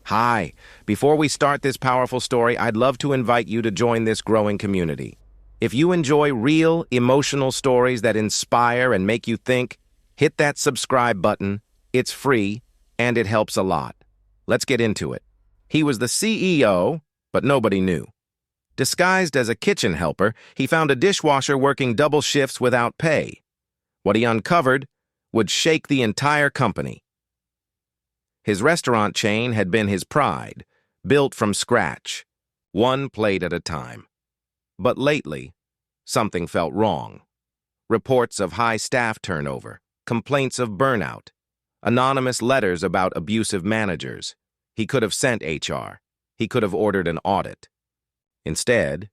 Hi. Before we start this powerful story, I'd love to invite you to join this growing community. If you enjoy real, emotional stories that inspire and make you think, hit that subscribe button. It's free, and it helps a lot. Let's get into it. He was the CEO, but nobody knew. Disguised as a kitchen helper, he found a dishwasher working double shifts without pay. What he uncovered would shake the entire company. His restaurant chain had been his pride, built from scratch, one plate at a time. But lately, something felt wrong. Reports of high staff turnover, complaints of burnout, anonymous letters about abusive managers. He could have sent HR. He could have ordered an audit. Instead,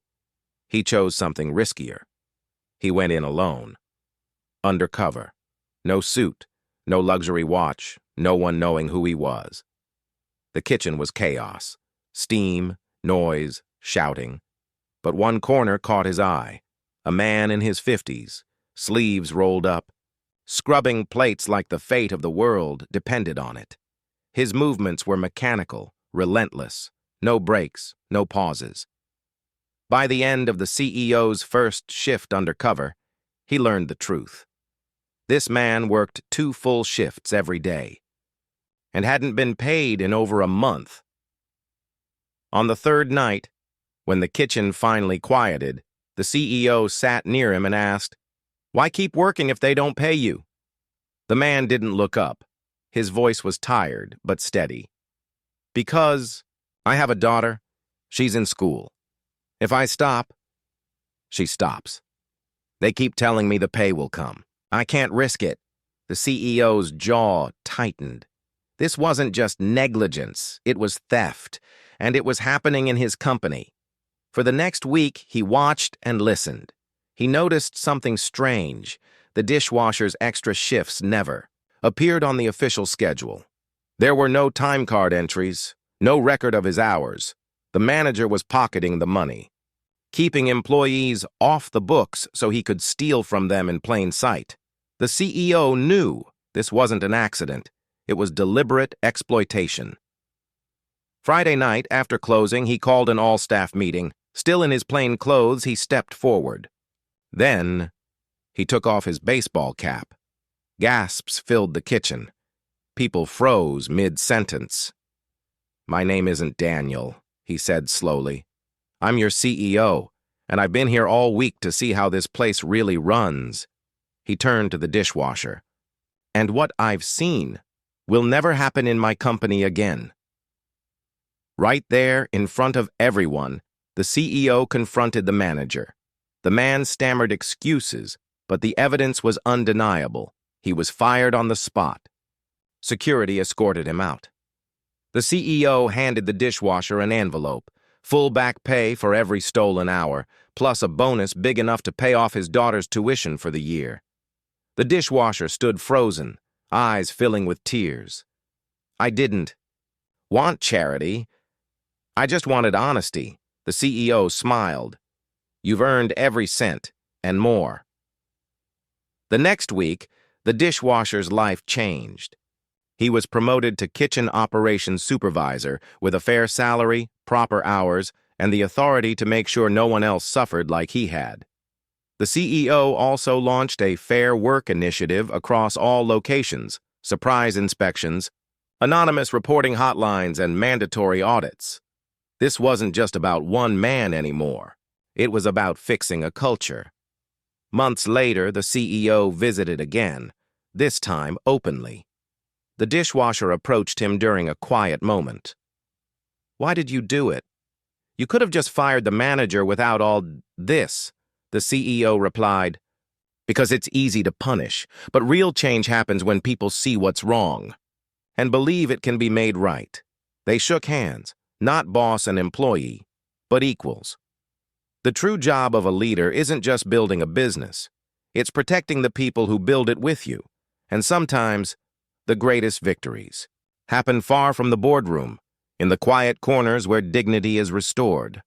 he chose something riskier. He went in alone. Undercover. No suit, no luxury watch, no one knowing who he was. The kitchen was chaos. Steam, noise, shouting. But one corner caught his eye. A man in his 50s, sleeves rolled up, scrubbing plates like the fate of the world depended on it. His movements were mechanical, relentless, no breaks, no pauses. By the end of the CEO's first shift undercover, he learned the truth. This man worked 2 full shifts every day and hadn't been paid in over a month. On the 3rd night, when the kitchen finally quieted, the CEO sat near him and asked, "Why keep working if they don't pay you?" The man didn't look up. His voice was tired but steady. "Because I have a daughter. She's in school. If I stop, she stops. They keep telling me the pay will come. I can't risk it." The CEO's jaw tightened. This wasn't just negligence, it was theft, and it was happening in his company. For the next week, he watched and listened. He noticed something strange. The dishwasher's extra shifts never appeared on the official schedule. There were no time card entries, no record of his hours. The manager was pocketing the money, keeping employees off the books so he could steal from them in plain sight. The CEO knew this wasn't an accident. It was deliberate exploitation. Friday night, after closing, he called an all-staff meeting. Still in his plain clothes, he stepped forward. Then, he took off his baseball cap. Gasps filled the kitchen. People froze mid-sentence. "My name isn't Daniel," he said slowly. "I'm your CEO, and I've been here all week to see how this place really runs." He turned to the dishwasher. "And what I've seen will never happen in my company again." Right there, in front of everyone, the CEO confronted the manager. The man stammered excuses, but the evidence was undeniable. He was fired on the spot. Security escorted him out. The CEO handed the dishwasher an envelope, full back pay for every stolen hour, plus a bonus big enough to pay off his daughter's tuition for the year. The dishwasher stood frozen, eyes filling with tears. "I didn't want charity. I just wanted honesty." The CEO smiled. "You've earned every cent, and more." The next week, the dishwasher's life changed. He was promoted to kitchen operations supervisor with a fair salary, proper hours, and the authority to make sure no one else suffered like he had. The CEO also launched a fair work initiative across all locations, surprise inspections, anonymous reporting hotlines, and mandatory audits. This wasn't just about one man anymore. It was about fixing a culture. Months later, the CEO visited again, this time openly. The dishwasher approached him during a quiet moment. "Why did you do it? You could have just fired the manager without all this." The CEO replied, "Because it's easy to punish, but real change happens when people see what's wrong and believe it can be made right." They shook hands, not boss and employee, but equals. The true job of a leader isn't just building a business. It's protecting the people who build it with you. And sometimes, the greatest victories happen far from the boardroom, in the quiet corners where dignity is restored.